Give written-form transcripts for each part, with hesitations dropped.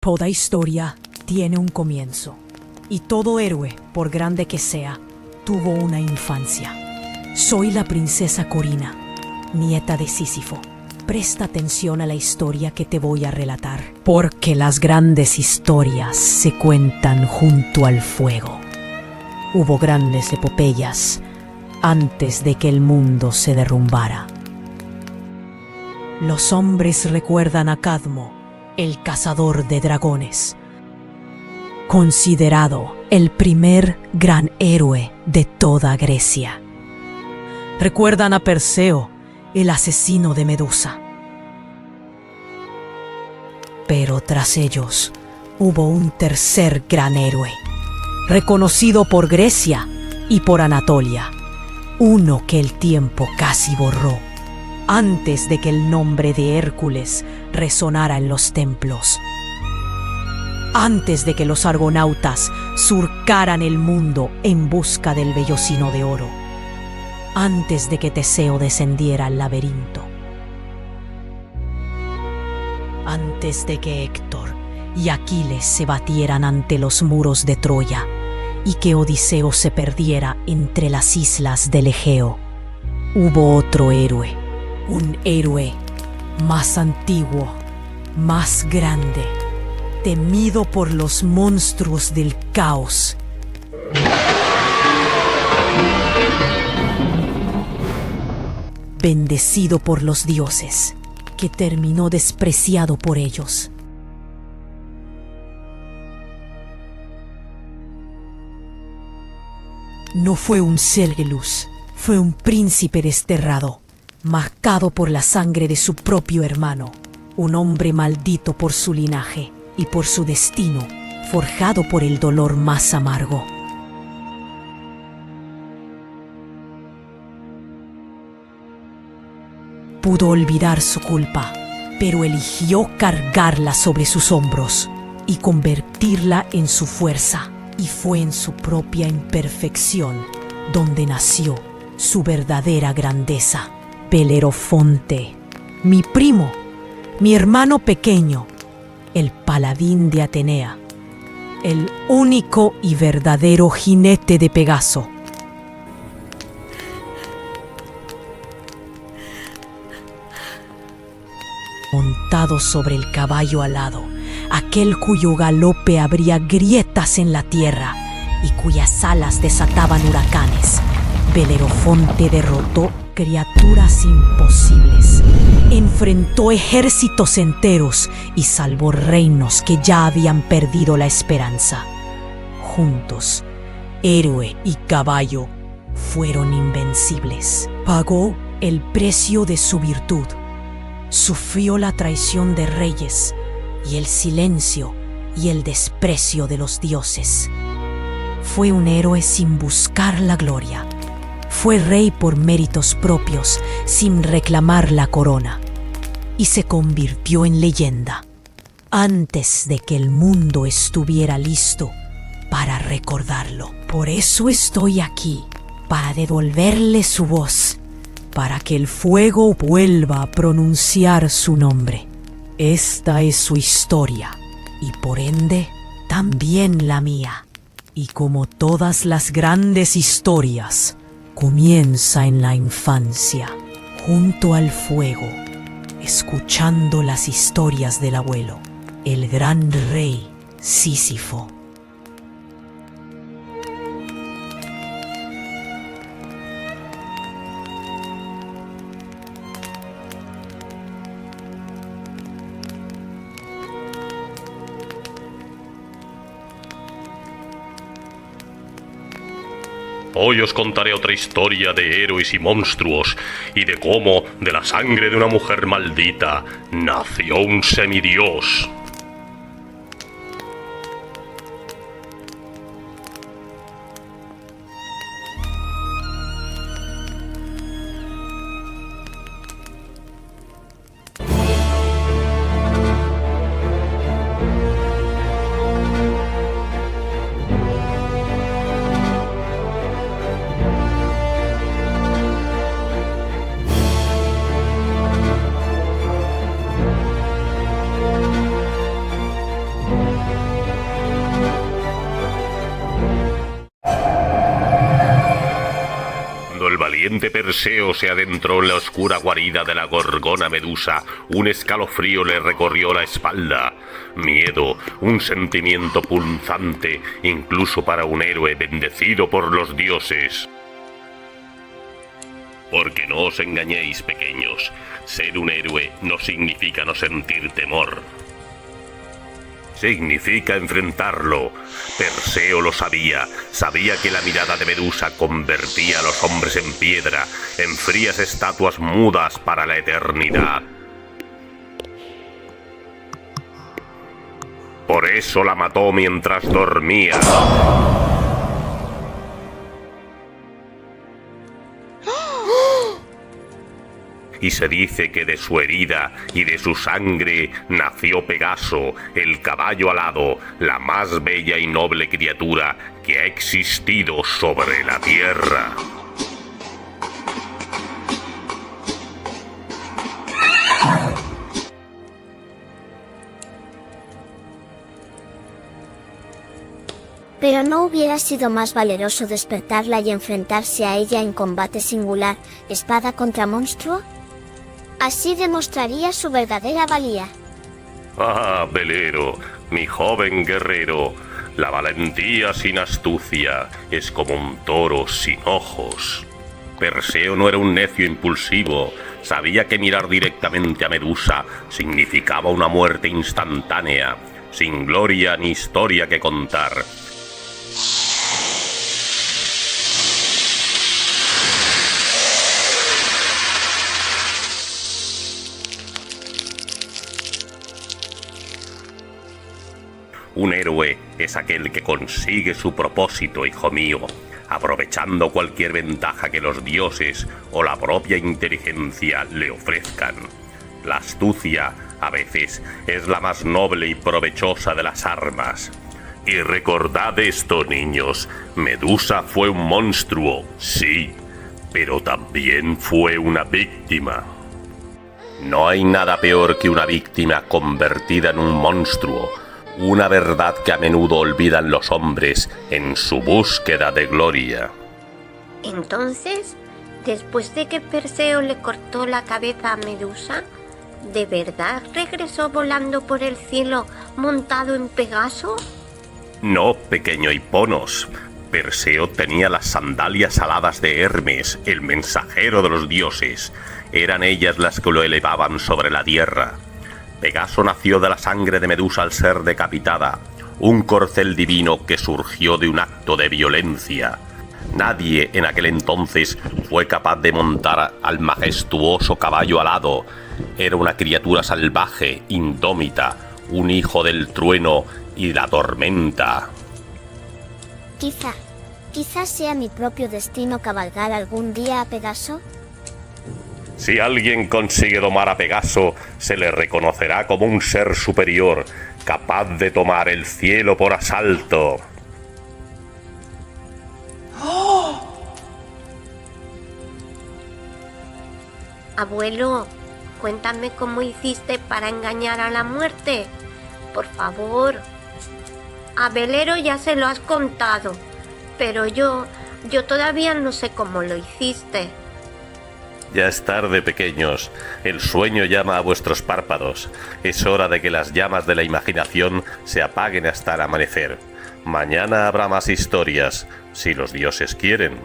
Toda historia tiene un comienzo, y todo héroe, por grande que sea, tuvo una infancia. Soy la princesa Corina, nieta de Sísifo. Presta atención a la historia que te voy a relatar, porque las grandes historias se cuentan junto al fuego. Hubo grandes epopeyas antes de que el mundo se derrumbara. Los hombres recuerdan a Cadmo, el cazador de dragones, considerado el primer gran héroe de toda Grecia. Recuerdan a Perseo, el asesino de Medusa. Pero tras ellos hubo un tercer gran héroe, reconocido por Grecia y por Anatolia, uno que el tiempo casi borró, antes de que el nombre de Hércules resonara en los templos, antes de que los argonautas surcaran el mundo en busca del vellocino de oro, antes de que Teseo descendiera al laberinto, antes de que Héctor y Aquiles se batieran ante los muros de Troya y que Odiseo se perdiera entre las islas del Egeo, hubo otro héroe, un héroe más antiguo, más grande, temido por los monstruos del caos. Bendecido por los dioses, que terminó despreciado por ellos. No fue un Cergelus, fue un príncipe desterrado, marcado por la sangre de su propio hermano, un hombre maldito por su linaje y por su destino, forjado por el dolor más amargo. Pudo olvidar su culpa, pero eligió cargarla sobre sus hombros y convertirla en su fuerza, y fue en su propia imperfección donde nació su verdadera grandeza. Belerofonte, mi primo, mi hermano pequeño, el paladín de Atenea, el único y verdadero jinete de Pegaso. Montado sobre el caballo alado, aquel cuyo galope abría grietas en la tierra y cuyas alas desataban huracanes, Belerofonte derrotó criaturas imposibles, enfrentó ejércitos enteros y salvó reinos que ya habían perdido la esperanza. Juntos, héroe y caballo fueron invencibles. Pagó el precio de su virtud, sufrió la traición de reyes y el silencio y el desprecio de los dioses. Fue un héroe sin buscar la gloria. Fue rey por méritos propios, sin reclamar la corona, y se convirtió en leyenda antes de que el mundo estuviera listo para recordarlo. Por eso estoy aquí, para devolverle su voz, para que el fuego vuelva a pronunciar su nombre. Esta es su historia, y por ende, también la mía. Y como todas las grandes historias, comienza en la infancia, junto al fuego, escuchando las historias del abuelo, el gran rey Sísifo. Hoy os contaré otra historia de héroes y monstruos, y de cómo, de la sangre de una mujer maldita, nació un semidios. valiente Perseo se adentró en la oscura guarida de la gorgona Medusa, un escalofrío le recorrió la espalda. Miedo, un sentimiento punzante, incluso para un héroe bendecido por los dioses. Porque no os engañéis, pequeños, ser un héroe no significa no sentir temor. Significa enfrentarlo. Perseo lo sabía que la mirada de Medusa convertía a los hombres en piedra, en frías estatuas mudas para la eternidad. Por eso la mató mientras dormía. Y se dice que de su herida y de su sangre nació Pegaso, el caballo alado, la más bella y noble criatura que ha existido sobre la tierra. Pero ¿no hubiera sido más valeroso despertarla y enfrentarse a ella en combate singular, espada contra monstruo? Así demostraría su verdadera valía. Ah, velero, mi joven guerrero, la valentía sin astucia es como un toro sin ojos. Perseo no era un necio impulsivo, sabía que mirar directamente a Medusa significaba una muerte instantánea, sin gloria ni historia que contar. Un héroe es aquel que consigue su propósito, hijo mío, aprovechando cualquier ventaja que los dioses o la propia inteligencia le ofrezcan. La astucia, a veces, es la más noble y provechosa de las armas. Y recordad esto, niños, Medusa fue un monstruo, sí, pero también fue una víctima. No hay nada peor que una víctima convertida en un monstruo. Una verdad que a menudo olvidan los hombres en su búsqueda de gloria. Entonces, después de que Perseo le cortó la cabeza a Medusa, ¿de verdad regresó volando por el cielo montado en Pegaso? No, pequeño Hiponos. Perseo tenía las sandalias aladas de Hermes, el mensajero de los dioses. Eran ellas las que lo elevaban sobre la tierra. Pegaso nació de la sangre de Medusa al ser decapitada, un corcel divino que surgió de un acto de violencia. Nadie en aquel entonces fue capaz de montar al majestuoso caballo alado. Era una criatura salvaje, indómita, un hijo del trueno y la tormenta. Quizás sea mi propio destino cabalgar algún día a Pegaso. Si alguien consigue domar a Pegaso, se le reconocerá como un ser superior, capaz de tomar el cielo por asalto. Abuelo, cuéntame cómo hiciste para engañar a la muerte. Por favor. A Velero ya se lo has contado, pero yo todavía no sé cómo lo hiciste. Ya es tarde, pequeños. El sueño llama a vuestros párpados. Es hora de que las llamas de la imaginación se apaguen hasta el amanecer. Mañana habrá más historias, si los dioses quieren.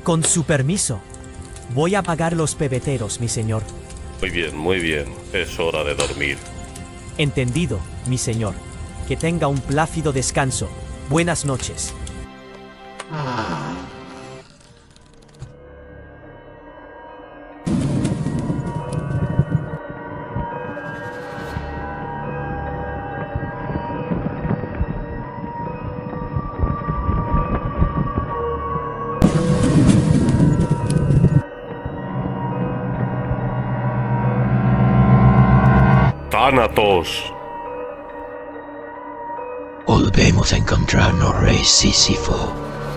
Con su permiso, voy a pagar los pebeteros, mi señor. Muy bien, es hora de dormir. Entendido, mi señor. Que tenga un plácido descanso. Buenas noches. Thanatos. Volvemos a encontrarnos, rey Sísifo.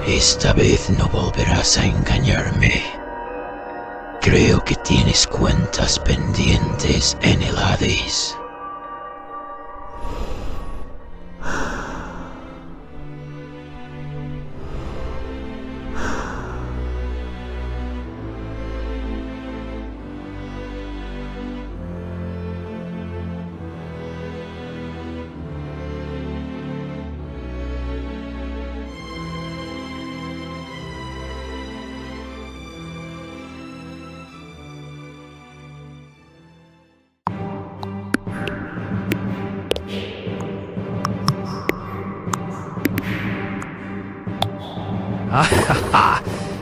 Esta vez no volverás a engañarme. Creo que tienes cuentas pendientes en el Hades.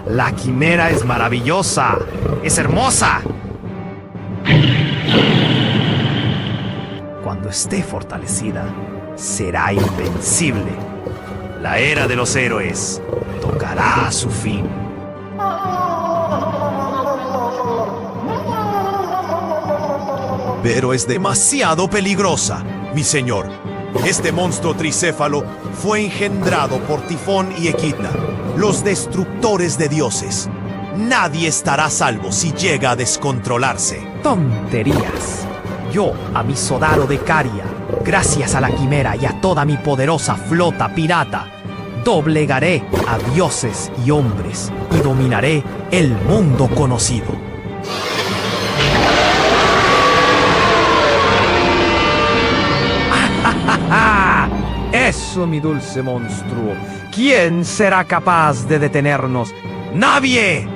La quimera es maravillosa, es hermosa. Cuando esté fortalecida, será invencible. La era de los héroes tocará a su fin. Pero es demasiado peligrosa, mi señor. Este monstruo tricéfalo fue engendrado por Tifón y Equidna, los destructores de dioses. Nadie estará a salvo si llega a descontrolarse. ¡Tonterías! Yo, a mi Sodaro de Caria, gracias a la quimera y a toda mi poderosa flota pirata, doblegaré a dioses y hombres y dominaré el mundo conocido. Eso, mi dulce monstruo. ¿Quién será capaz de detenernos? ¡Nadie!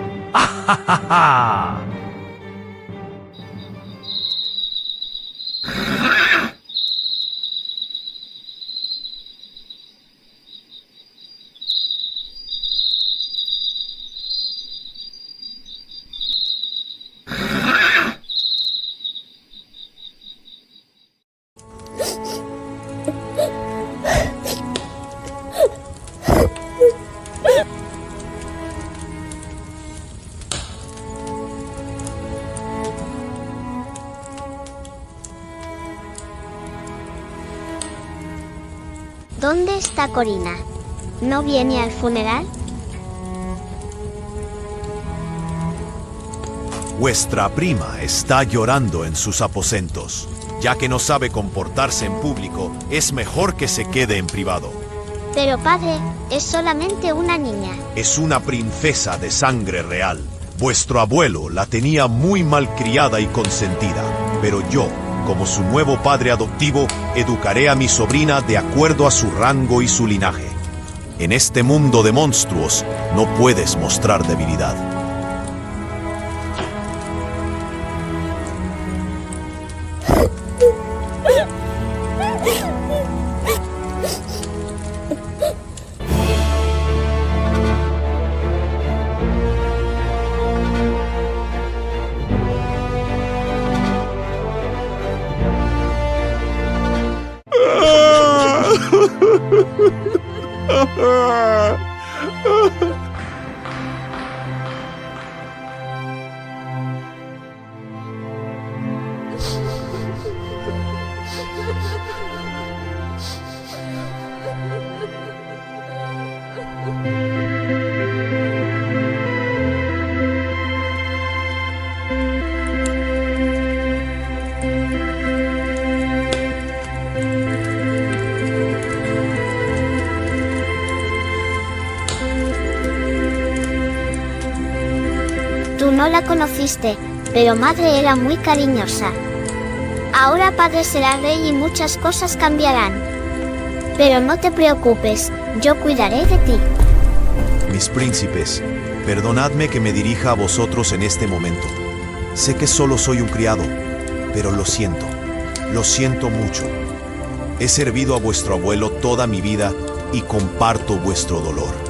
¿Dónde está Corina? ¿No viene al funeral? Vuestra prima está llorando en sus aposentos. Ya que no sabe comportarse en público, es mejor que se quede en privado. Pero padre, es solamente una niña. Es una princesa de sangre real. Vuestro abuelo la tenía muy mal criada y consentida, pero yo, como su nuevo padre adoptivo, educaré a mi sobrina de acuerdo a su rango y su linaje. En este mundo de monstruos, no puedes mostrar debilidad. Tú no la conociste, pero madre era muy cariñosa. Ahora padre será rey y muchas cosas cambiarán. Pero no te preocupes, yo cuidaré de ti. Mis príncipes, perdonadme que me dirija a vosotros en este momento. Sé que solo soy un criado, pero lo siento mucho. He servido a vuestro abuelo toda mi vida y comparto vuestro dolor.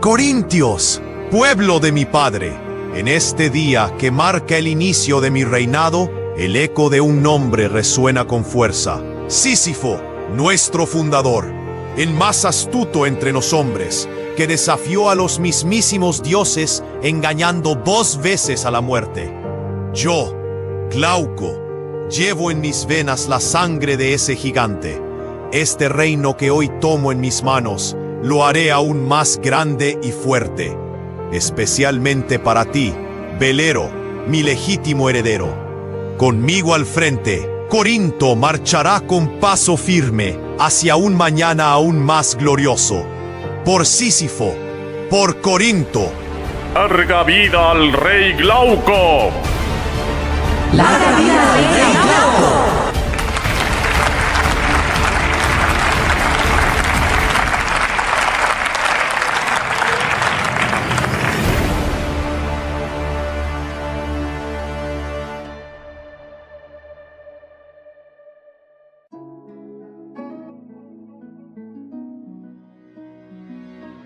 Corintios, pueblo de mi padre, en este día que marca el inicio de mi reinado, el eco de un nombre resuena con fuerza. Sísifo, nuestro fundador, el más astuto entre los hombres, que desafió a los mismísimos dioses engañando 2 veces a la muerte. Yo, Glauco, llevo en mis venas la sangre de ese gigante. Este reino que hoy tomo en mis manos, lo haré aún más grande y fuerte, especialmente para ti, Velero, mi legítimo heredero. Conmigo al frente, Corinto marchará con paso firme hacia un mañana aún más glorioso. Por Sísifo, por Corinto. ¡Larga vida al rey Glauco! ¡Larga vida al rey Glauco!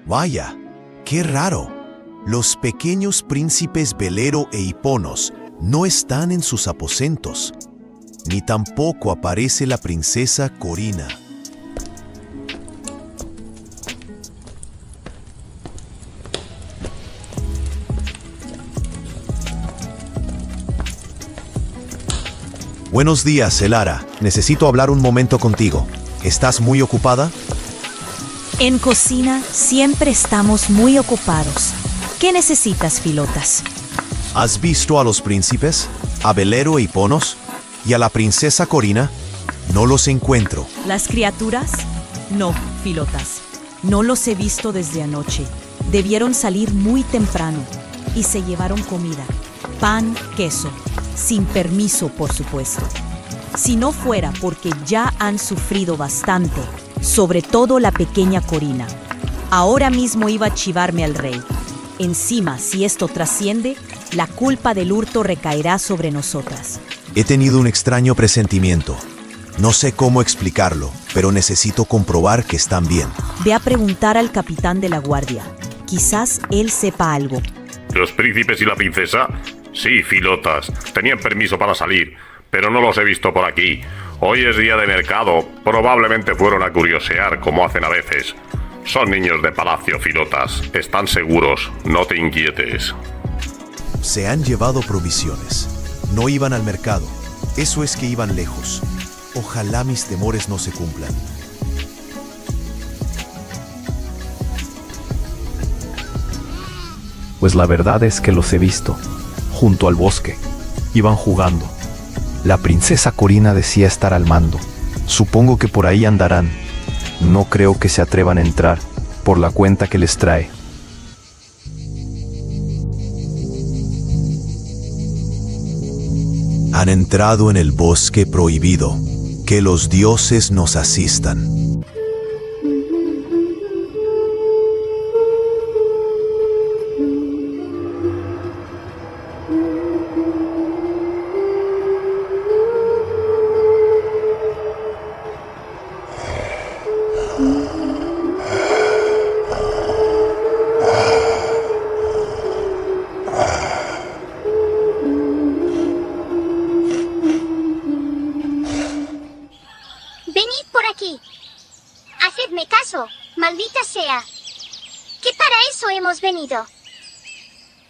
Vaya, qué raro. Los pequeños príncipes Velero e Hiponos no están en sus aposentos, ni tampoco aparece la princesa Corina. Buenos días, Elara. Necesito hablar un momento contigo. ¿Estás muy ocupada? En cocina siempre estamos muy ocupados. ¿Qué necesitas, Filotas? ¿Has visto a los príncipes, a Velero e Hiponos, y a la princesa Corina? No los encuentro. ¿Las criaturas? No, Filotas. No los he visto desde anoche. Debieron salir muy temprano y se llevaron comida. Pan, queso. Sin permiso, por supuesto. Si no fuera porque ya han sufrido bastante, sobre todo la pequeña Corina. Ahora mismo iba a chivarme al rey. Encima, si esto trasciende, la culpa del hurto recaerá sobre nosotras. He tenido un extraño presentimiento. No sé cómo explicarlo, pero necesito comprobar que están bien. Ve a preguntar al capitán de la guardia. Quizás él sepa algo. ¿Los príncipes y la princesa? Sí, Filotas. Tenían permiso para salir, pero no los he visto por aquí. Hoy es día de mercado. Probablemente fueron a curiosear, como hacen a veces. Son niños de palacio, Filotas. Están seguros. No te inquietes. Se han llevado provisiones. No iban al mercado. Eso es que iban lejos. Ojalá mis temores no se cumplan. Pues la verdad es que los he visto, junto al bosque. Iban jugando. La princesa Corina decía estar al mando. Supongo que por ahí andarán. No creo que se atrevan a entrar, por la cuenta que les trae. Han entrado en el bosque prohibido. Que los dioses nos asistan. Venid por aquí. Hacedme caso, maldita sea. Que para eso hemos venido.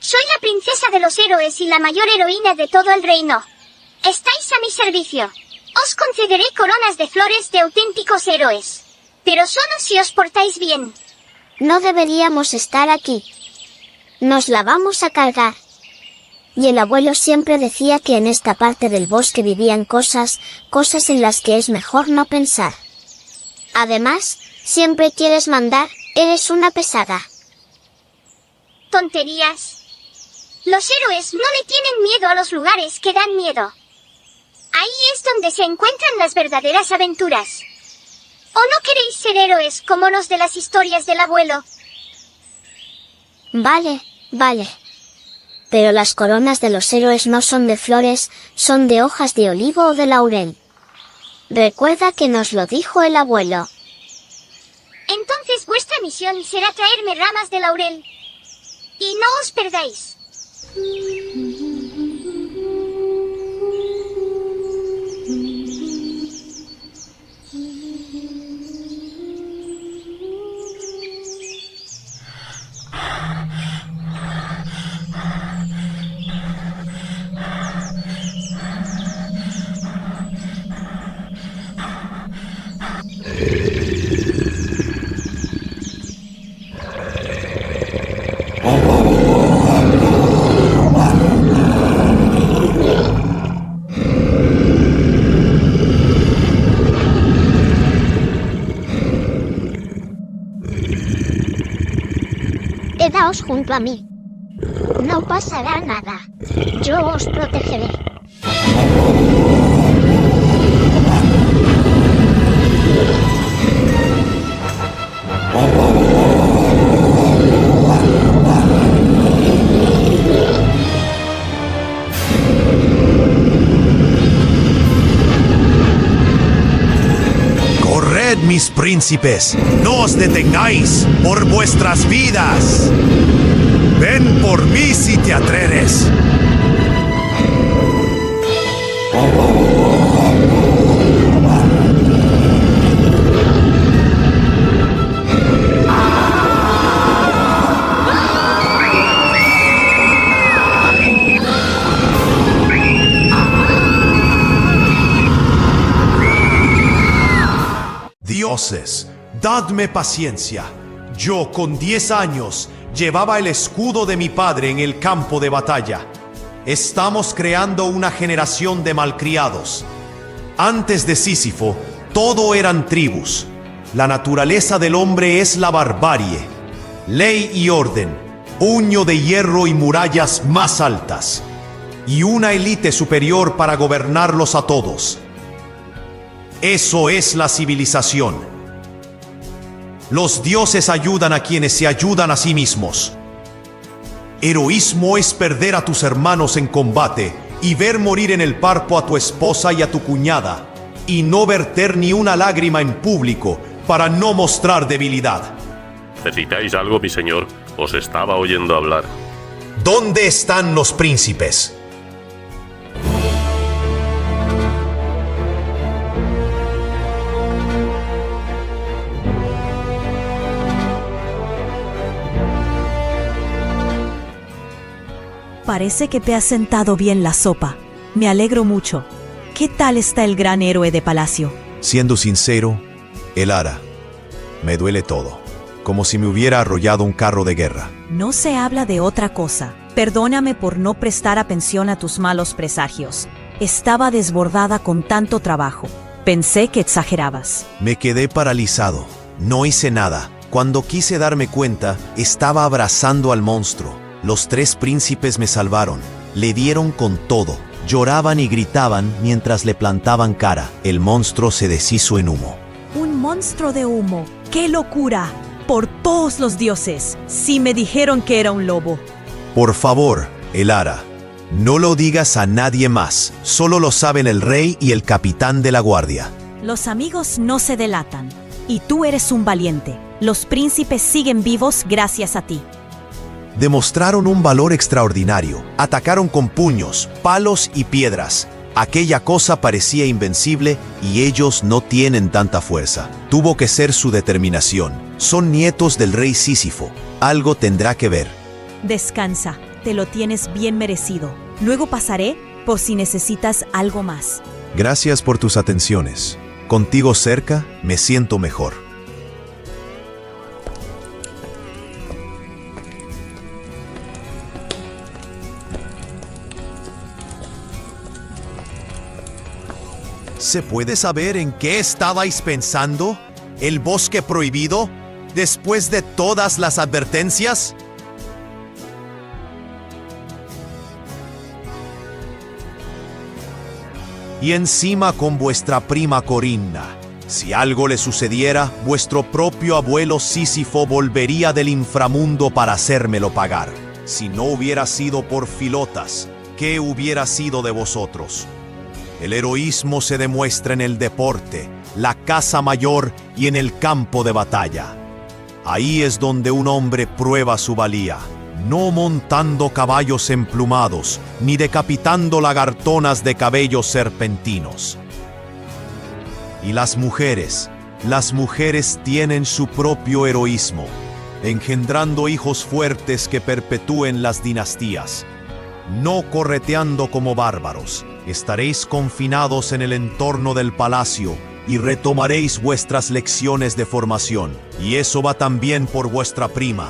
Soy la princesa de los héroes y la mayor heroína de todo el reino. Estáis a mi servicio. Os concederé coronas de flores de auténticos héroes. Pero solo si os portáis bien. No deberíamos estar aquí. Nos la vamos a cargar. Y el abuelo siempre decía que en esta parte del bosque vivían cosas en las que es mejor no pensar. Además, siempre quieres mandar, eres una pesada. Tonterías. Los héroes no le tienen miedo a los lugares que dan miedo. Ahí es donde se encuentran las verdaderas aventuras. ¿O no queréis ser héroes como los de las historias del abuelo? Vale. Pero las coronas de los héroes no son de flores, son de hojas de olivo o de laurel. Recuerda que nos lo dijo el abuelo. Entonces vuestra misión será traerme ramas de laurel. Y no os perdáis. Quedaos junto a mí. No pasará nada. Yo os protegeré. Corred, mis príncipes, no os detengáis por vuestras vidas. Ven por mí si te atreves. Dioses, dadme paciencia. Yo, con 10 años, llevaba el escudo de mi padre en el campo de batalla. Estamos creando una generación de malcriados. Antes de Sísifo, todo eran tribus. La naturaleza del hombre es la barbarie. Ley y orden, puño de hierro y murallas más altas. Y una élite superior para gobernarlos a todos. Eso es la civilización. Los dioses ayudan a quienes se ayudan a sí mismos. Heroísmo es perder a tus hermanos en combate y ver morir en el parto a tu esposa y a tu cuñada, y no verter ni una lágrima en público para no mostrar debilidad. ¿Necesitáis algo, mi señor? Os estaba oyendo hablar. ¿Dónde están los príncipes? Parece que te has sentado bien la sopa. Me alegro mucho. ¿Qué tal está el gran héroe de palacio? Siendo sincero, Elara, me duele todo, como si me hubiera arrollado un carro de guerra. No se habla de otra cosa. Perdóname por no prestar atención a tus malos presagios. Estaba desbordada con tanto trabajo. Pensé que exagerabas. Me quedé paralizado. No hice nada. Cuando quise darme cuenta, estaba abrazando al monstruo. Los 3 príncipes me salvaron. Le dieron con todo. Lloraban y gritaban mientras le plantaban cara. El monstruo se deshizo en humo. Un monstruo de humo. ¡Qué locura! Por todos los dioses. Sí me dijeron que era un lobo. Por favor, Elara, no lo digas a nadie más. Solo lo saben el rey y el capitán de la guardia. Los amigos no se delatan. Y tú eres un valiente. Los príncipes siguen vivos gracias a ti. Demostraron un valor extraordinario. Atacaron con puños, palos y piedras. Aquella cosa parecía invencible y ellos no tienen tanta fuerza. Tuvo que ser su determinación. Son nietos del rey Sísifo. Algo tendrá que ver. Descansa, te lo tienes bien merecido. Luego pasaré por si necesitas algo más. Gracias por tus atenciones. Contigo cerca, me siento mejor. ¿Se puede saber en qué estabais pensando? ¿El bosque prohibido? ¿Después de todas las advertencias? Y encima con vuestra prima Corinna. Si algo le sucediera, vuestro propio abuelo Sísifo volvería del inframundo para hacérmelo pagar. Si no hubiera sido por Filotas, ¿qué hubiera sido de vosotros? El heroísmo se demuestra en el deporte, la caza mayor y en el campo de batalla. Ahí es donde un hombre prueba su valía, no montando caballos emplumados, ni decapitando lagartonas de cabellos serpentinos. Y las mujeres tienen su propio heroísmo, engendrando hijos fuertes que perpetúen las dinastías. No correteando como bárbaros, estaréis confinados en el entorno del palacio y retomaréis vuestras lecciones de formación, y eso va también por vuestra prima.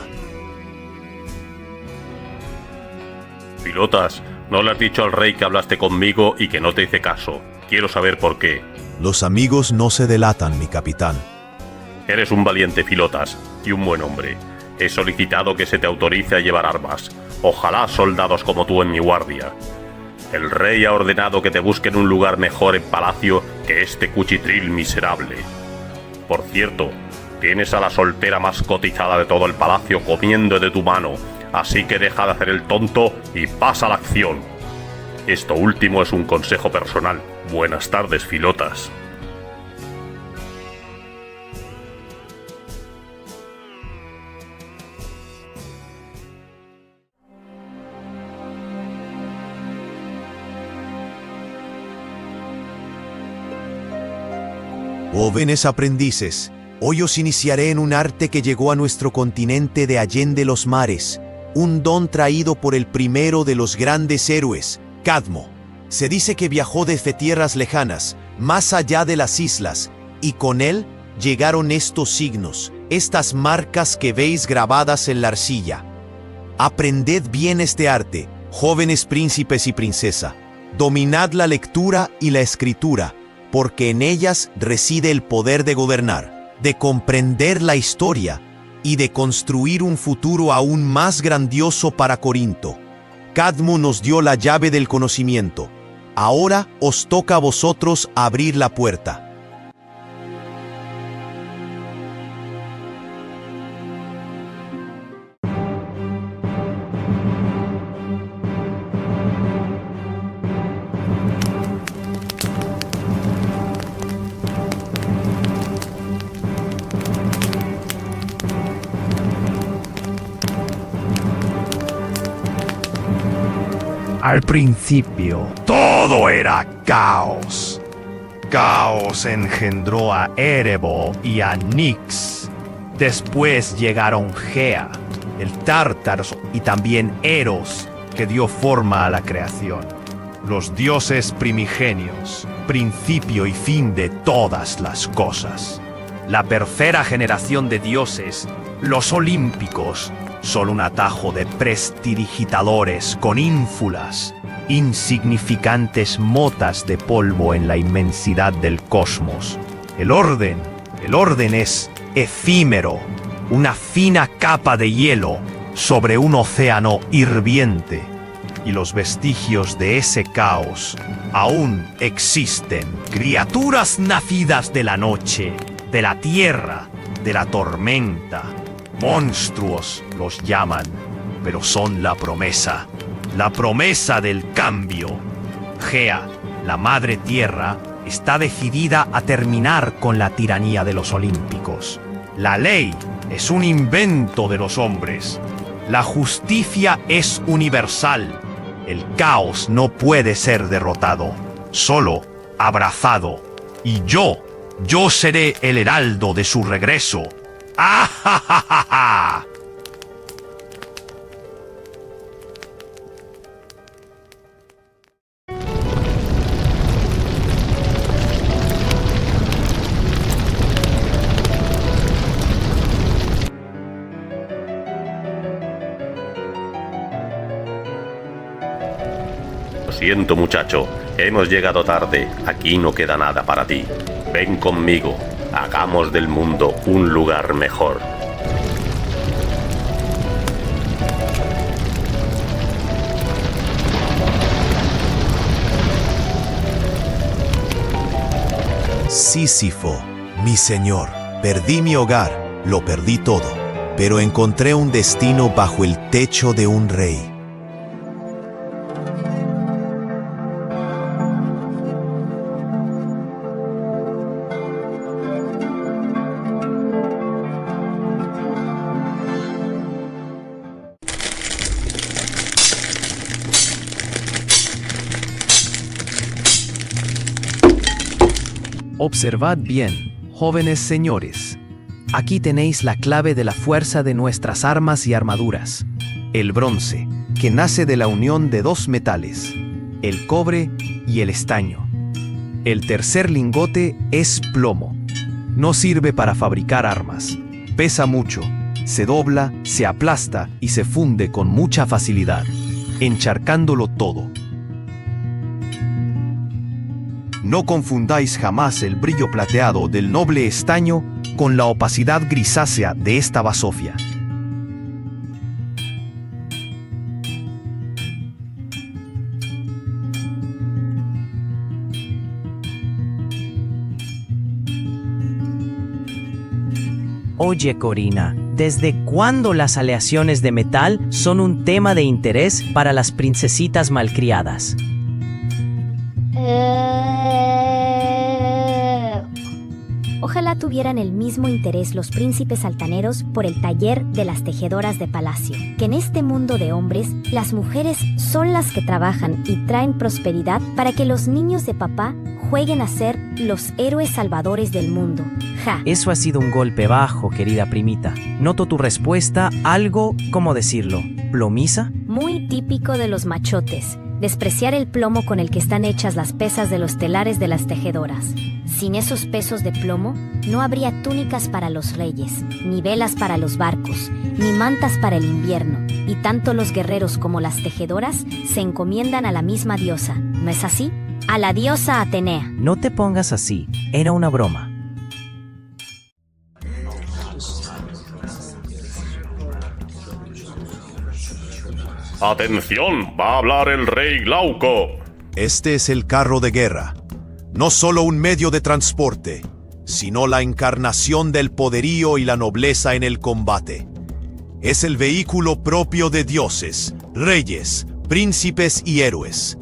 Filotas, no le has dicho al rey que hablaste conmigo y que no te hice caso. Quiero saber por qué. Los amigos no se delatan, mi capitán. Eres un valiente, Filotas, y un buen hombre. He solicitado que se te autorice a llevar armas. Ojalá soldados como tú en mi guardia. El rey ha ordenado que te busquen un lugar mejor en palacio que este cuchitril miserable. Por cierto, tienes a la soltera más cotizada de todo el palacio comiendo de tu mano, así que deja de hacer el tonto y pasa a la acción. Esto último es un consejo personal. Buenas tardes, Filotas. Jóvenes aprendices, hoy os iniciaré en un arte que llegó a nuestro continente de allende los mares, un don traído por el primero de los grandes héroes, Cadmo. Se dice que viajó desde tierras lejanas, más allá de las islas, y con él llegaron estos signos, estas marcas que veis grabadas en la arcilla. Aprended bien este arte, jóvenes príncipes y princesa. Dominad la lectura y la escritura, porque en ellas reside el poder de gobernar, de comprender la historia y de construir un futuro aún más grandioso para Corinto. Cadmo nos dio la llave del conocimiento. Ahora os toca a vosotros abrir la puerta. Al principio, todo era caos. Caos engendró a Erebo y a Nix. Después llegaron Gea, el Tártaros y también Eros, que dio forma a la creación. Los dioses primigenios, principio y fin de todas las cosas. La tercera generación de dioses, los olímpicos, son un atajo de prestidigitadores con ínfulas, insignificantes motas de polvo en la inmensidad del cosmos. El orden es efímero, una fina capa de hielo sobre un océano hirviente. Y los vestigios de ese caos aún existen. Criaturas nacidas de la noche, de la tierra, de la tormenta. Monstruos los llaman, pero son la promesa del cambio. Gea, la madre tierra, está decidida a terminar con la tiranía de los olímpicos. La ley es un invento de los hombres. La justicia es universal. El caos no puede ser derrotado, solo abrazado. Y yo seré el heraldo de su regreso. ¡Ah, ja, ja, ja, ja! Lo siento, muchacho. Hemos llegado tarde. Aquí no queda nada para ti. Ven conmigo. Hagamos del mundo un lugar mejor. Sísifo, mi señor, perdí mi hogar, lo perdí todo, pero encontré un destino bajo el techo de un rey. Observad bien, jóvenes señores. Aquí tenéis la clave de la fuerza de nuestras armas y armaduras. El bronce, que nace de la unión de dos metales, el cobre y el estaño. El tercer lingote es plomo. No sirve para fabricar armas. Pesa mucho, se dobla, se aplasta y se funde con mucha facilidad, encharcándolo todo. No confundáis jamás el brillo plateado del noble estaño con la opacidad grisácea de esta basofia. Oye, Corina, ¿desde cuándo las aleaciones de metal son un tema de interés para las princesitas malcriadas? Ojalá tuvieran el mismo interés los príncipes altaneros por el taller de las tejedoras de palacio, que en este mundo de hombres, las mujeres son las que trabajan y traen prosperidad para que los niños de papá jueguen a ser los héroes salvadores del mundo. Ja. Eso ha sido un golpe bajo, querida primita. Noto tu respuesta algo, ¿cómo decirlo? ¿Plomiza? Muy típico de los machotes, despreciar el plomo con el que están hechas las pesas de los telares de las tejedoras. Sin esos pesos de plomo, no habría túnicas para los reyes, ni velas para los barcos, ni mantas para el invierno, y tanto los guerreros como las tejedoras se encomiendan a la misma diosa, ¿no es así? A la diosa Atenea. No te pongas así, era una broma. ¡Atención! ¡Va a hablar el rey Glauco! Este es el carro de guerra. No solo un medio de transporte, sino la encarnación del poderío y la nobleza en el combate. Es el vehículo propio de dioses, reyes, príncipes y héroes.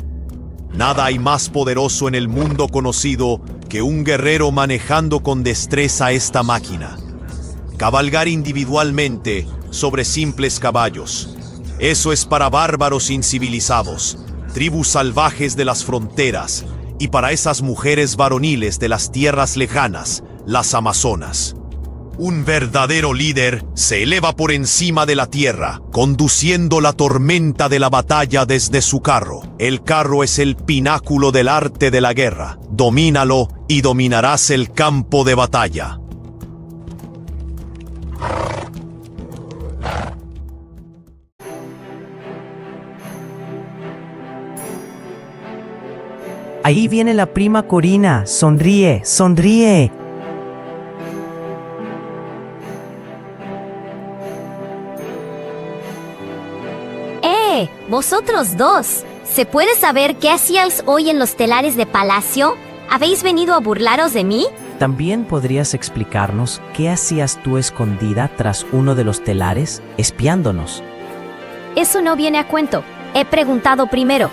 Nada hay más poderoso en el mundo conocido que un guerrero manejando con destreza esta máquina. Cabalgar individualmente sobre simples caballos. Eso es para bárbaros incivilizados, tribus salvajes de las fronteras, y para esas mujeres varoniles de las tierras lejanas, las amazonas. Un verdadero líder se eleva por encima de la tierra, conduciendo la tormenta de la batalla desde su carro. El carro es el pináculo del arte de la guerra. Domínalo y dominarás el campo de batalla. Ahí viene la prima Corina. Sonríe, sonríe. Vosotros dos. ¿Se puede saber qué hacíais hoy en los telares de palacio? ¿Habéis venido a burlaros de mí? ¿También podrías explicarnos qué hacías tú escondida tras uno de los telares, espiándonos? Eso no viene a cuento. He preguntado primero.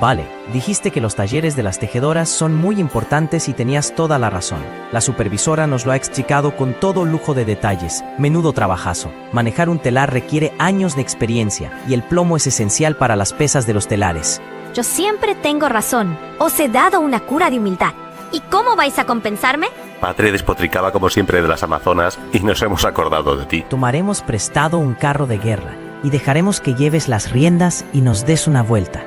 Vale, dijiste que los talleres de las tejedoras son muy importantes y tenías toda la razón. La supervisora nos lo ha explicado con todo lujo de detalles. Menudo trabajazo. Manejar un telar requiere años de experiencia y el plomo es esencial para las pesas de los telares. Yo siempre tengo razón. Os he dado una cura de humildad. ¿Y cómo vais a compensarme? Padre despotricaba como siempre de las amazonas y nos hemos acordado de ti. Tomaremos prestado un carro de guerra y dejaremos que lleves las riendas y nos des una vuelta.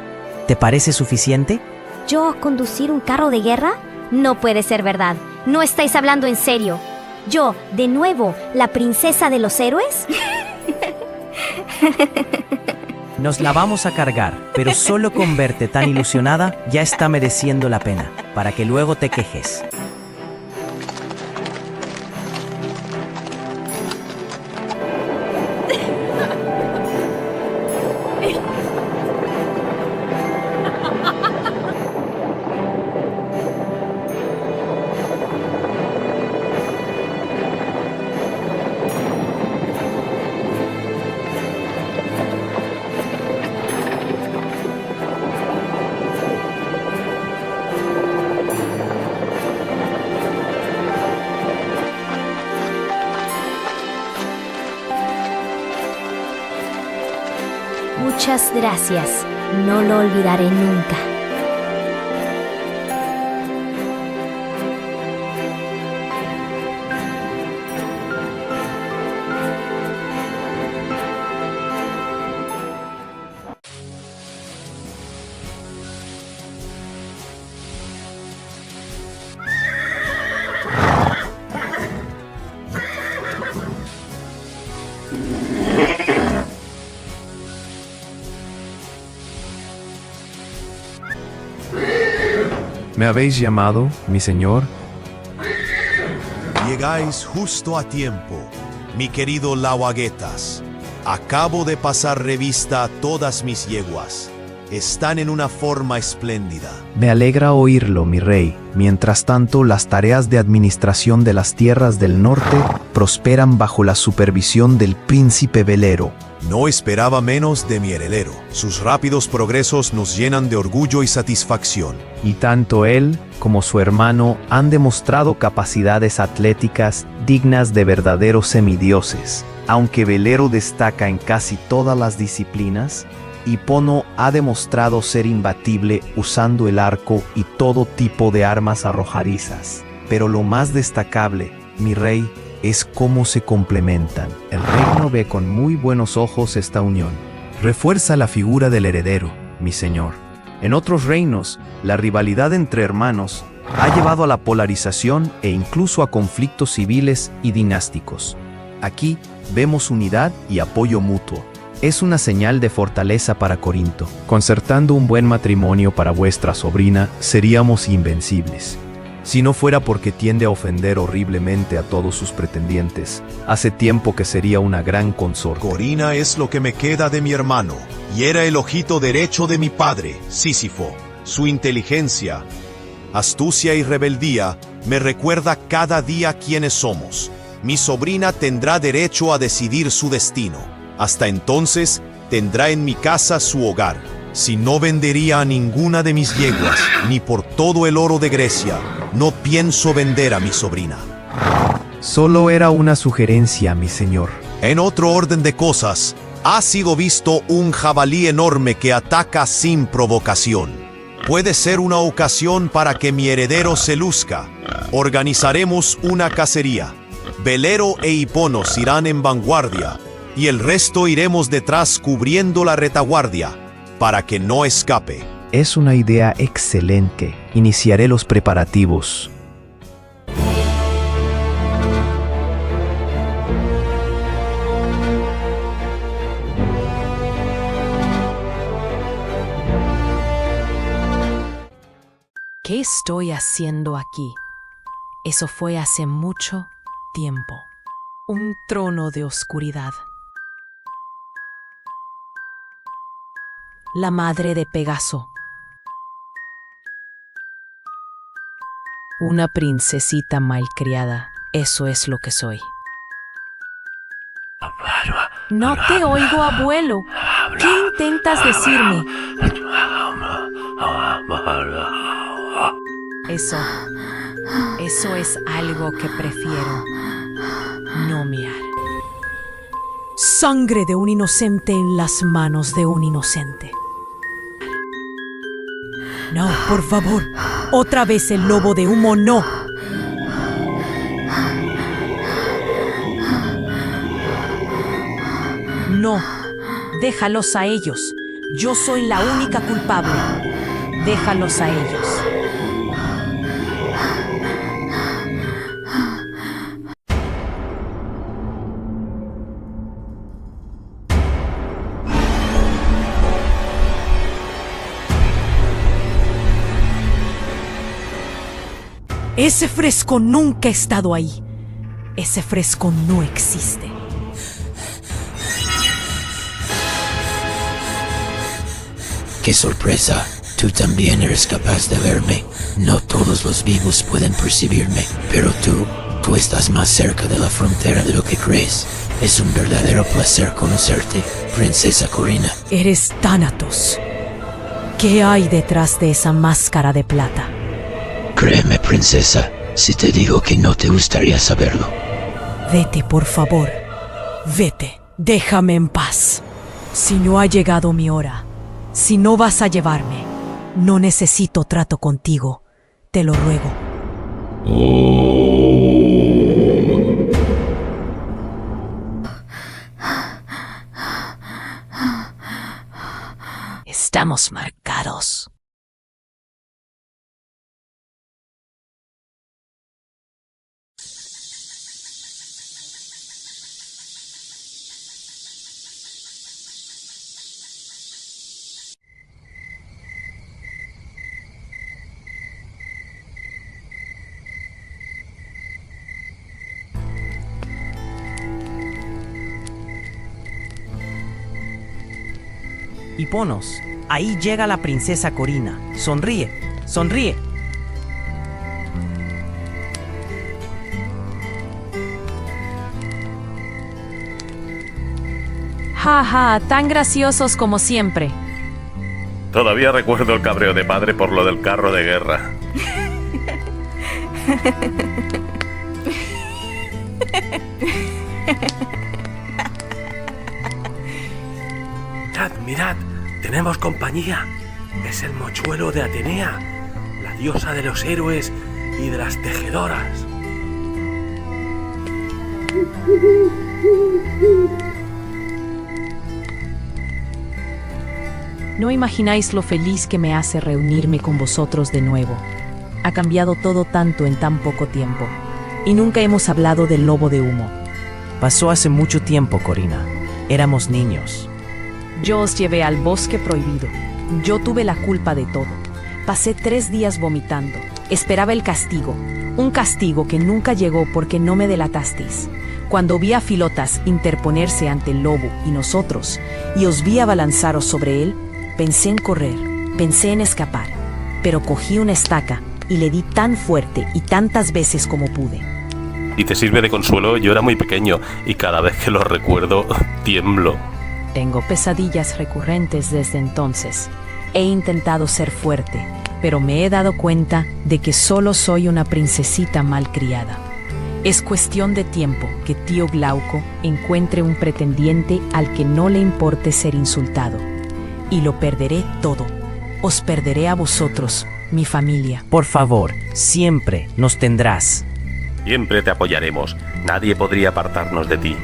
¿Te parece suficiente? ¿Yo conducir un carro de guerra? No puede ser verdad. No estáis hablando en serio. ¿Yo, de nuevo, la princesa de los héroes? Nos la vamos a cargar, pero solo con verte tan ilusionada ya está mereciendo la pena, para que luego te quejes. Muchas gracias. No lo olvidaré nunca. ¿Me habéis llamado, mi señor? Llegáis justo a tiempo, mi querido Lawaguetas. Acabo de pasar revista a todas mis yeguas. Están en una forma espléndida. Me alegra oírlo, mi rey. Mientras tanto, las tareas de administración de las tierras del norte prosperan bajo la supervisión del príncipe velero. No esperaba menos de mi heredero. Sus rápidos progresos nos llenan de orgullo y satisfacción. Y tanto él como su hermano han demostrado capacidades atléticas dignas de verdaderos semidioses. Aunque Velero destaca en casi todas las disciplinas, Hipono ha demostrado ser imbatible usando el arco y todo tipo de armas arrojadizas. Pero lo más destacable, mi rey, es cómo se complementan. El reino ve con muy buenos ojos esta unión. Refuerza la figura del heredero, mi señor. En otros reinos, la rivalidad entre hermanos ha llevado a la polarización e incluso a conflictos civiles y dinásticos. Aquí vemos unidad y apoyo mutuo. Es una señal de fortaleza para Corinto. Concertando un buen matrimonio para vuestra sobrina, seríamos invencibles. Si no fuera porque tiende a ofender horriblemente a todos sus pretendientes, hace tiempo que sería una gran consorte. Corina es lo que me queda de mi hermano, y era el ojito derecho de mi padre, Sísifo. Su inteligencia, astucia y rebeldía me recuerda cada día quiénes somos. Mi sobrina tendrá derecho a decidir su destino. Hasta entonces, tendrá en mi casa su hogar. Si no vendería a ninguna de mis yeguas, ni por todo el oro de Grecia, no pienso vender a mi sobrina. Solo era una sugerencia, mi señor. En otro orden de cosas, ha sido visto un jabalí enorme que ataca sin provocación. Puede ser una ocasión para que mi heredero se luzca. Organizaremos una cacería. Velero e Hiponos irán en vanguardia, y el resto iremos detrás cubriendo la retaguardia, para que no escape. Es una idea excelente. Iniciaré los preparativos. ¿Qué estoy haciendo aquí? Eso fue hace mucho tiempo. Un trono de oscuridad. La madre de Pegaso. Una princesita malcriada. Eso es lo que soy. No te oigo, abuelo. ¿Qué intentas decirme? Eso es algo que prefiero no mirar. Sangre de un inocente en las manos de un inocente. No, por favor. Otra vez el lobo de humo, no. No, déjalos a ellos. Yo soy la única culpable. Déjalos a ellos. Ese fresco nunca ha estado ahí. Ese fresco no existe. ¡Qué sorpresa! Tú también eres capaz de verme. No todos los vivos pueden percibirme, pero tú estás más cerca de la frontera de lo que crees. Es un verdadero placer conocerte, princesa Corina. Eres Thanatos. ¿Qué hay detrás de esa máscara de plata? Créeme, princesa, si te digo que no te gustaría saberlo. Vete, por favor. Vete. Déjame en paz. Si no ha llegado mi hora, si no vas a llevarme, no necesito trato contigo. Te lo ruego. Estamos marcados. Hiponos, ahí llega la princesa Corina. Sonríe, sonríe. Ja, ja, tan graciosos como siempre. Todavía recuerdo el cabreo de padre por lo del carro de guerra. Mirad, mirad, tenemos compañía. Es el mochuelo de Atenea, la diosa de los héroes y de las tejedoras. No imagináis lo feliz que me hace reunirme con vosotros de nuevo. Ha cambiado todo tanto en tan poco tiempo. Y nunca hemos hablado del lobo de humo. Pasó hace mucho tiempo, Corina. Éramos niños. Yo os llevé al bosque prohibido. Yo tuve la culpa de todo. Pasé 3 días vomitando. Esperaba el castigo. Un castigo que nunca llegó porque no me delatasteis. Cuando vi a Filotas interponerse ante el lobo y nosotros, y os vi abalanzaros sobre él, pensé en correr, pensé en escapar, pero cogí una estaca y le di tan fuerte y tantas veces como pude. Y te sirve de consuelo, yo era muy pequeño y cada vez que lo recuerdo tiemblo. Tengo pesadillas recurrentes desde entonces. He intentado ser fuerte, pero me he dado cuenta de que solo soy una princesita malcriada. Es cuestión de tiempo que tío Glauco encuentre un pretendiente al que no le importe ser insultado. Y lo perderé todo. Os perderé a vosotros, mi familia. Por favor, siempre nos tendrás. Siempre te apoyaremos. Nadie podría apartarnos de ti.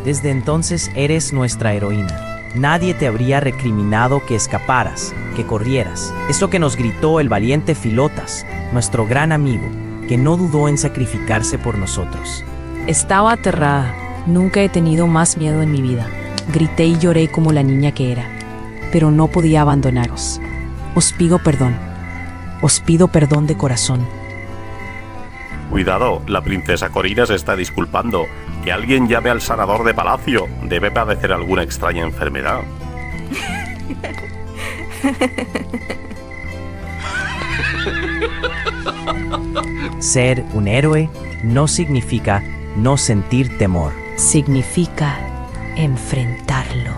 Desde entonces eres nuestra heroína. Nadie te habría recriminado que escaparas, que corrieras. Es lo que nos gritó el valiente Filotas, nuestro gran amigo, que no dudó en sacrificarse por nosotros. Estaba aterrada. Nunca he tenido más miedo en mi vida. Grité y lloré como la niña que era. Pero no podía abandonaros. Os pido perdón. Os pido perdón de corazón. Cuidado, la princesa Corina se está disculpando. Que alguien llame al sanador de palacio. Debe padecer alguna extraña enfermedad. Ser un héroe no significa no sentir temor. Significa enfrentarlo.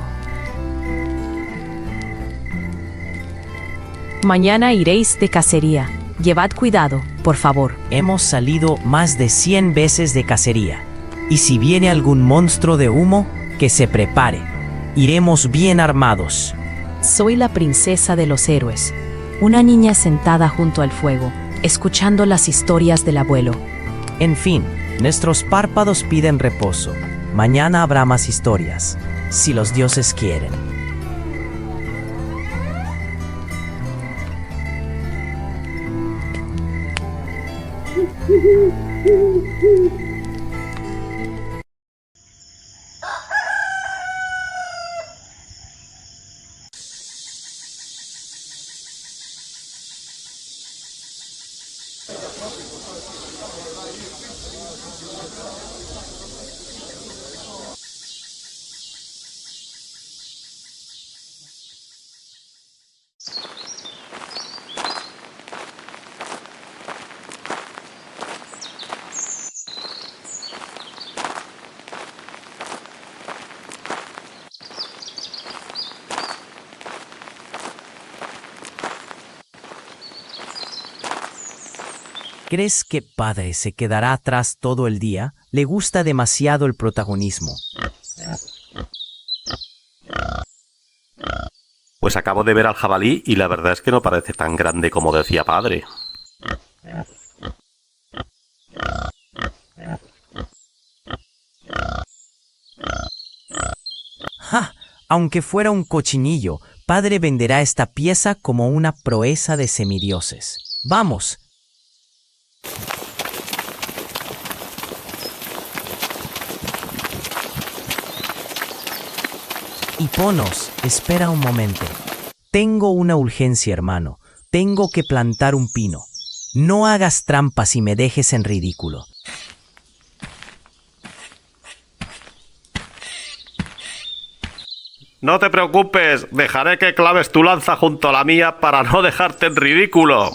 Mañana iréis de cacería. Llevad cuidado, por favor. Hemos salido más de 100 veces de cacería. Y si viene algún monstruo de humo, que se prepare. Iremos bien armados. Soy la princesa de los héroes. Una niña sentada junto al fuego, escuchando las historias del abuelo. En fin, nuestros párpados piden reposo. Mañana habrá más historias, si los dioses quieren. ¿Crees que padre se quedará atrás todo el día? Le gusta demasiado el protagonismo. Pues acabo de ver al jabalí y la verdad es que no parece tan grande como decía padre. ¡Ja! Aunque fuera un cochinillo, padre venderá esta pieza como una proeza de semidioses. ¡Vamos! Hiponos, espera un momento. Tengo una urgencia, hermano. Tengo que plantar un pino. No hagas trampas y me dejes en ridículo. No te preocupes, dejaré que claves tu lanza junto a la mía para no dejarte en ridículo.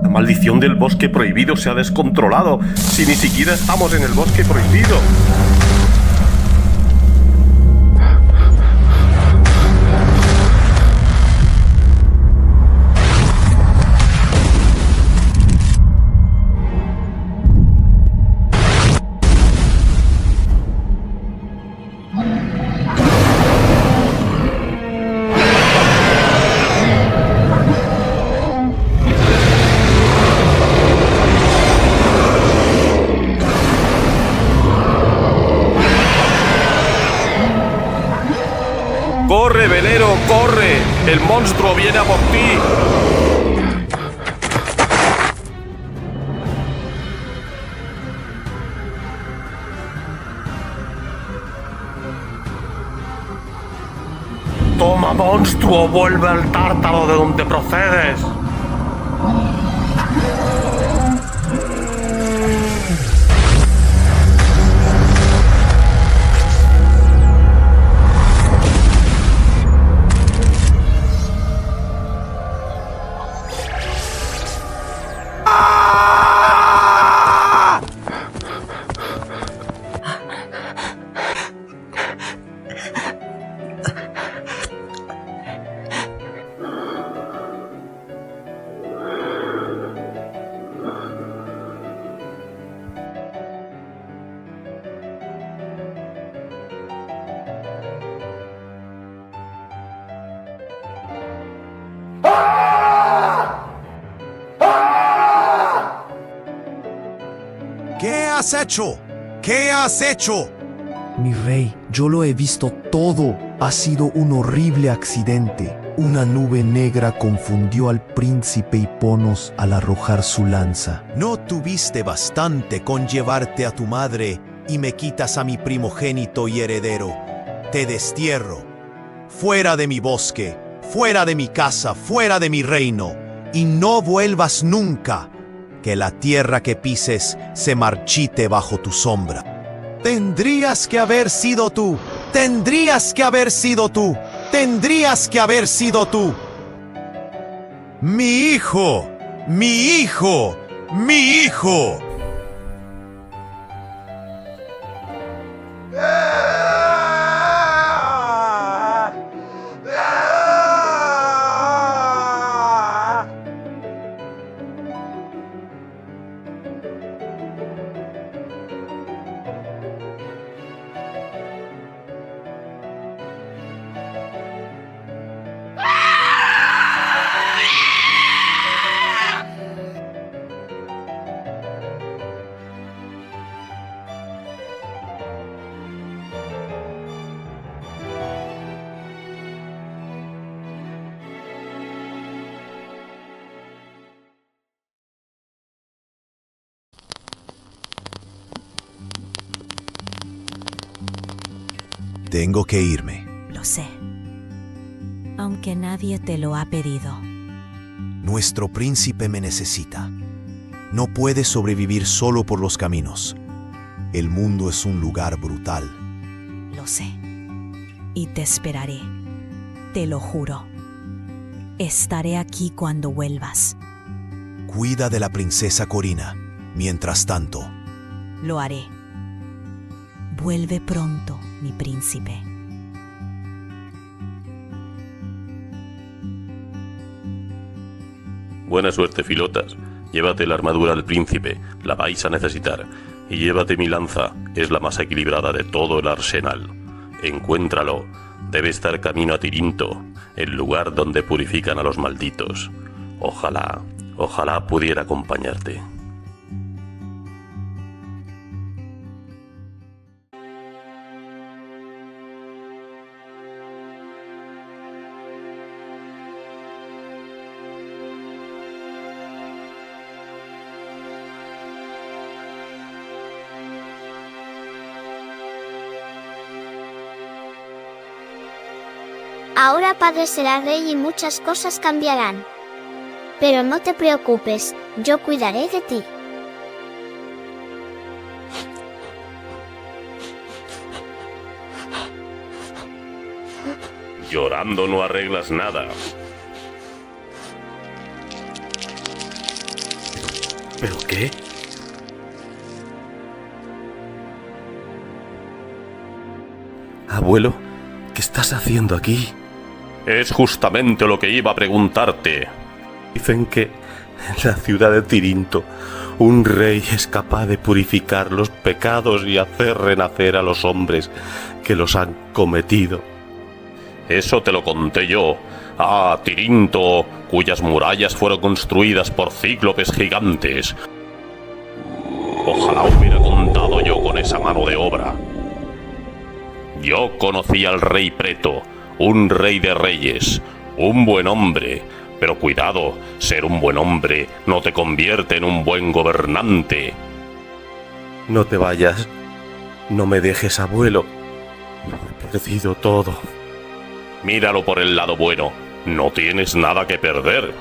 La maldición del bosque prohibido se ha descontrolado, si ni siquiera estamos en el bosque prohibido. ¡Corre, velero, corre! ¡El monstruo viene a por ti! ¡Toma, monstruo! ¡Vuelve al tártaro de donde procedes! ¿Qué has hecho? ¿Qué has hecho? Mi rey, yo lo he visto todo. Ha sido un horrible accidente. Una nube negra confundió al príncipe Hiponos al arrojar su lanza. No tuviste bastante con llevarte a tu madre y me quitas a mi primogénito y heredero. Te destierro. Fuera de mi bosque, fuera de mi casa, fuera de mi reino. Y no vuelvas nunca. Que la tierra que pises se marchite bajo tu sombra. Tendrías que haber sido tú. Tendrías que haber sido tú. Tendrías que haber sido tú. Mi hijo. Mi hijo. Mi hijo. Tengo que irme. Lo sé. Aunque nadie te lo ha pedido. Nuestro príncipe me necesita. No puede sobrevivir solo por los caminos. El mundo es un lugar brutal. Lo sé. Y te esperaré. Te lo juro. Estaré aquí cuando vuelvas. Cuida de la princesa Corina. Mientras tanto, Lo haré. Vuelve pronto, mi príncipe. Buena suerte, filotas. Llévate la armadura del príncipe, la vais a necesitar. Y llévate mi lanza, es la más equilibrada de todo el arsenal. Encuéntralo. Debe estar camino a Tirinto, el lugar donde purifican a los malditos. Ojalá pudiera acompañarte. Ahora padre será rey y muchas cosas cambiarán. Pero no te preocupes, yo cuidaré de ti. Llorando no arreglas nada. ¿Pero qué? Abuelo, ¿qué estás haciendo aquí? Es justamente lo que iba a preguntarte. Dicen que en la ciudad de Tirinto un rey es capaz de purificar los pecados y hacer renacer a los hombres que los han cometido. Eso te lo conté yo. Ah, Tirinto, cuyas murallas fueron construidas por cíclopes gigantes. Ojalá hubiera contado yo con esa mano de obra. Yo conocí al rey Preto, un rey de reyes, un buen hombre. Pero cuidado, ser un buen hombre no te convierte en un buen gobernante. No te vayas. No me dejes, abuelo. He perdido todo. Míralo por el lado bueno. No tienes nada que perder.